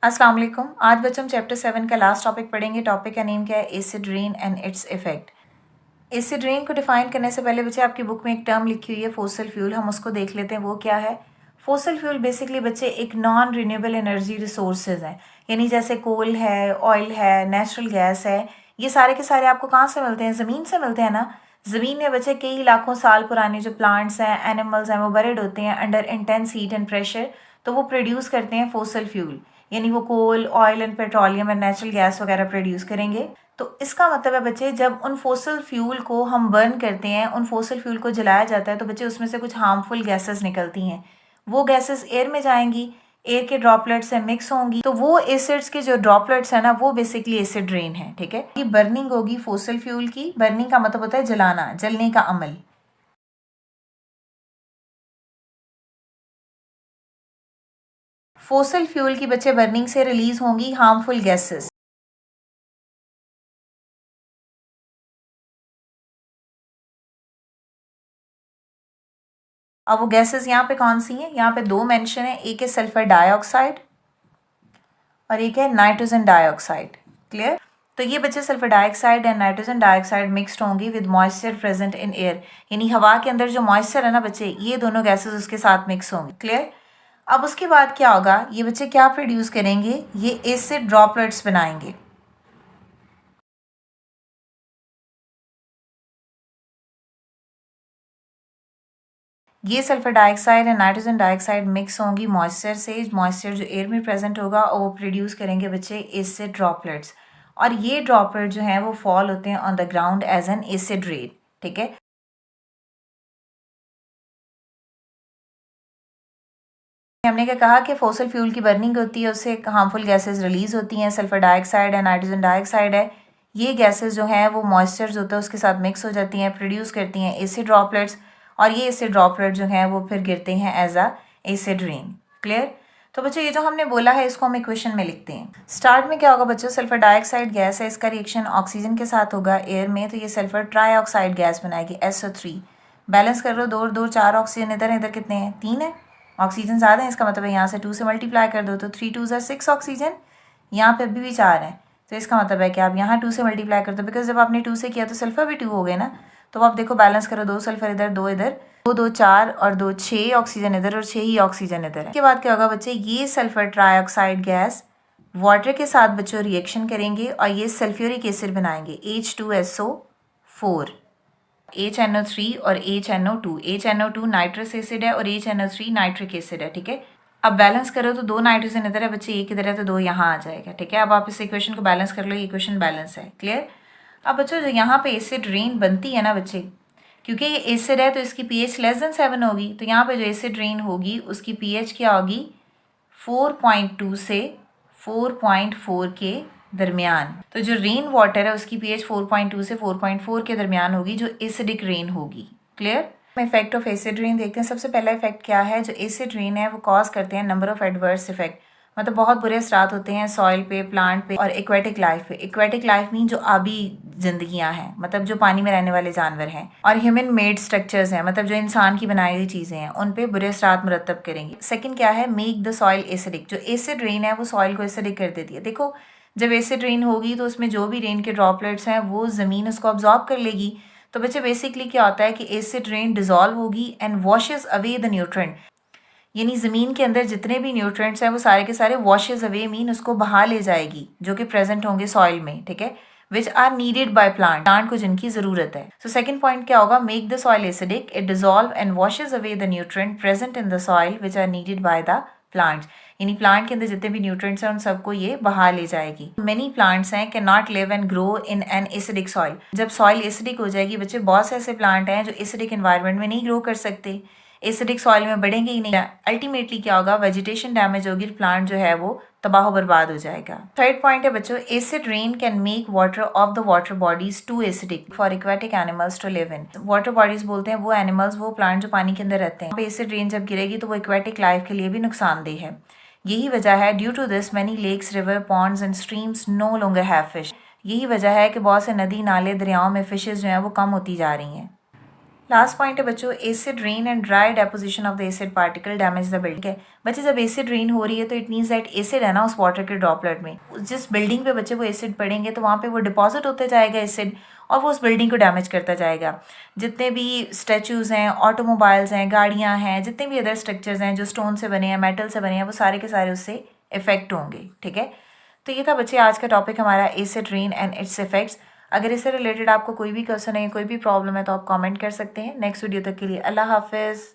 अस्सलाम वालेकुम। आज बच्चों हम चैप्टर 7 का लास्ट टॉपिक पढ़ेंगे। टॉपिक का नेम क्या है? Acid rain and its effect. Acid rain को डिफाइन करने से पहले बच्चे आपकी बुक में एक टर्म लिखी हुई है फोसिल फ्यूल, हम उसको देख लेते हैं वो क्या है। फोसिल फ्यूल बेसिकली बच्चे एक नॉन रिन्यूएबल एनर्जी रिसोर्सेज हैं, यानी जैसे कोल है, ऑयल है, नेचुरल गैस है, ये सारे के सारे आपको कहाँ से मिलते हैं? ज़मीन से मिलते हैं ना। ज़मीन में बच्चे कई लाखों साल पुराने जो प्लांट्स हैं, एनिमल्स हैं, वो बरिड होते हैं under intense heat and pressure, तो वो प्रोड्यूस करते हैं फोसिल फ्यूल, यानी वो coal, oil and petroleum and natural gas वगैरह प्रोड्यूस करेंगे। तो इसका मतलब है बच्चे, जब उन फोसिल फ्यूल को हम बर्न करते हैं, उन फोसिल फ्यूल को जलाया जाता है, तो बच्चे उसमें से कुछ हार्मफुल गैसेस निकलती हैं। वो गैसेस एयर में जाएंगी, एयर के ड्रॉपलेट से मिक्स होंगी, तो वो एसिड्स के जो ड्रॉपलेट्स है ना, वो बेसिकली एसिड रेन है। ठीक है, ये बर्निंग होगी फोसिल फ्यूल की। बर्निंग का मतलब होता है जलाना, जलने का अमल। फोसिल फ्यूल की बच्चे बर्निंग से रिलीज होंगी हार्मफुल गैसेस। अब वो गैसेस यहाँ पे कौन सी हैं? यहाँ पे दो मेंशन है, एक है सल्फर डाइऑक्साइड और एक है नाइट्रोजन डाइऑक्साइड। क्लियर? तो ये बच्चे sulphur dioxide and nitrogen dioxide mixed होंगी with moisture present in air, यानी हवा के अंदर जो मॉइस्चर है ना बच्चे, ये दोनों गैसेस उसके साथ मिक्स होंगी। क्लियर? अब उसके बाद क्या होगा? ये बच्चे क्या प्रोड्यूस करेंगे? ये एसिड ड्रॉपलेट्स बनाएंगे। ये sulphur dioxide and nitrogen dioxide mix होंगी मॉइस्चर से, मॉइस्चर जो एयर में प्रेजेंट होगा, और वो प्रोड्यूस करेंगे बच्चे एसिड ड्रॉपलेट्स, और ये ड्रॉपलेट जो हैं वो फॉल होते हैं on the ground as an acid rain. ठीक है, हमने क्या कहा कि फोसिल फ्यूल की बर्निंग होती है, उससे हार्मफुल गैसेस रिलीज होती हैं। सल्फर डाइऑक्साइड है, नाइट्रोजन डाइऑक्साइड है, ये गैसेस जो हैं वो मॉइस्चर होता है उसके साथ मिक्स हो जाती हैं, प्रोड्यूस करती हैं एसिड ड्रॉपलेट्स, और ये एसिड ड्रॉपलेट जो हैं वो फिर गिरते हैं as a acid rain. Clear? तो बच्चों ये जो हमने बोला है इसको हम इक्वेशन में लिखते हैं। स्टार्ट में क्या होगा बच्चों? सल्फर डाइऑक्साइड गैस है, इसका रिएक्शन ऑक्सीजन के साथ होगा एयर में, तो ये सल्फर ट्राईऑक्साइड गैस बनाएगी SO3। बैलेंस कर लो, दो दो चार ऑक्सीजन, इधर इधर कितने हैं? 3 है। ऑक्सीजन ज़्यादा है, इसका मतलब है यहाँ से 2 से मल्टीप्लाई कर दो, तो 3 2 ज़ा 6 ऑक्सीजन। यहाँ पे अभी भी 4 है, तो इसका मतलब है कि आप यहाँ 2 से मल्टीप्लाई कर दो, बिकॉज जब आपने 2 से किया तो सल्फर भी 2 हो गए ना। तो आप देखो बैलेंस करो, 2 सल्फर इधर, 2 इधर, 2 2 4 और 2 6 ऑक्सीजन इधर और 6 ही ऑक्सीजन इधर है। इसके बाद क्या होगा बच्चे? ये सल्फर ट्राईऑक्साइड गैस वाटर के साथ बच्चों रिएक्शन करेंगे और ये सल्फ्यूरिक एसिड बनाएंगे H2SO4, HNO3 और HNO2। HNO2 नाइट्रस एसिड है और HNO3 नाइट्रिक एसिड है। ठीक है, अब बैलेंस करो तो 2 नाइट्रोजन इधर है बच्चे, एक इधर है, तो 2 यहाँ आ जाएगा। ठीक है, अब आप इस इक्वेशन को बैलेंस कर लो, ये इक्वेशन बैलेंस है। क्लियर? अब बच्चों जो यहाँ पे एसिड रेन बनती है ना बच्चे, क्योंकि ये एसिड है तो इसकी pH लेस देन 7 होगी, तो यहाँ पे जो एसिड रेन होगी उसकी pH क्या होगी? 4.2 से 4.4 के दरमियान। तो जो रेन वाटर है उसकी pH 4.2 से 4.4 के दरमियान होगी, जो एसिडिक रेन होगी। Clear? Effect of acid rain देखते हैं। सबसे पहला इफेक्ट क्या है? जो एसिड रेन है वो कॉज करते हैं नंबर ऑफ एडवर्स इफेक्ट, मतलब बहुत बुरे असरात होते हैं सॉइल पे, प्लांट पे और एक्वेटिक लाइफ पे। एक्वेटिक लाइफ मीन जो आबी जिंदगियां हैं, मतलब जो पानी में रहने वाले जानवर हैं, और ह्यूमन मेड स्ट्रक्चर्स हैं, मतलब जो इंसान की बनाई हुई चीज़ें हैं, उन पे बुरे असरात मुरतब करेंगी। सेकंड क्या है? Make the soil acidic. जो एसिड रेन है वो सॉइल को एसिडिक कर देती है। देखो, जब एसिड रेन होगी तो उसमें जो भी रेन के ड्रॉपलेट्स हैं वो ज़मीन उसको ऑब्जॉर्ब कर लेगी। तो बच्चे बेसिकली क्या होता है कि एसिड रेन डिजॉल्व होगी and washes away the nutrient, यानी ज़मीन के अंदर जितने भी न्यूट्रेंट्स हैं वो सारे के सारे वॉशेज अवे मीन उसको बहा ले जाएगी, जो कि प्रेजेंट होंगे सॉइल में। ठीक है, which are needed by plant को जिनकी ज़रूरत है। सो सेकंड पॉइंट क्या होगा? Make the soil acidic, it dissolve and washes away the nutrient present in the soil which are needed by the plants, यानी प्लांट के अंदर जितने भी न्यूट्रेंट्स हैं उन सबको ये बहा ले जाएगी। मेनी प्लांट्स हैं can not live and grow in an acidic soil. जब सॉइल एसिडिक हो जाएगी बच्चे, बहुत से ऐसे प्लांट हैं जो एसिडिक एनवायरनमेंट में नहीं ग्रो कर सकते, एसिडिक सॉइल में बढ़ेंगे ही नहीं। अल्टीमेटली क्या होगा? वेजिटेशन डैमेज होगी, प्लांट जो है वो तबाह बर्बाद हो जाएगा। थर्ड पॉइंट है बच्चों, acid rain can make water of the water bodies too acidic for aquatic animals to live in. Water bodies बोलते हैं वो एनिमल्स, वो प्लांट जो पानी के अंदर रहते हैं। एसिड रेन जब गिरेगी तो वो एक्वेटिक लाइफ के लिए भी नुकसानदेह है। यही वजह है, due to this many lakes, river, ponds and streams no longer have fish. यही वजह है कि बहुत से नदी, नाले, दरियाओं में फिशेज जो हैं वो कम होती जा रही हैं। लास्ट पॉइंट है बच्चों, acid rain and dry deposition of the acid particle damage the building है। बच्चे जब एसिड रेन हो रही है तो इट मीन्स दैट एसिड है ना उस वाटर के ड्रॉपलेट में, जिस बिल्डिंग पे बच्चे वो एसिड पड़ेंगे तो वहाँ पे वो डिपॉजिट होते जाएगा एसिड और वो उस बिल्डिंग को डैमेज करता जाएगा। जितने भी स्टैचूज़ हैं, ऑटोमोबाइल्स हैं, गाड़ियाँ हैं, जितने भी अदर स्ट्रक्चर्स हैं जो स्टोन से बने हैं, मेटल से बने हैं, वो सारे के सारे उससे इफेक्ट होंगे। ठीक है, तो ये था बच्चे आज का टॉपिक हमारा acid rain and it's effects. अगर इससे रिलेटेड आपको कोई भी क्वेश्चन है, कोई भी प्रॉब्लम है तो आप कमेंट कर सकते हैं। नेक्स्ट वीडियो तक के लिए अल्लाह हाफिज़।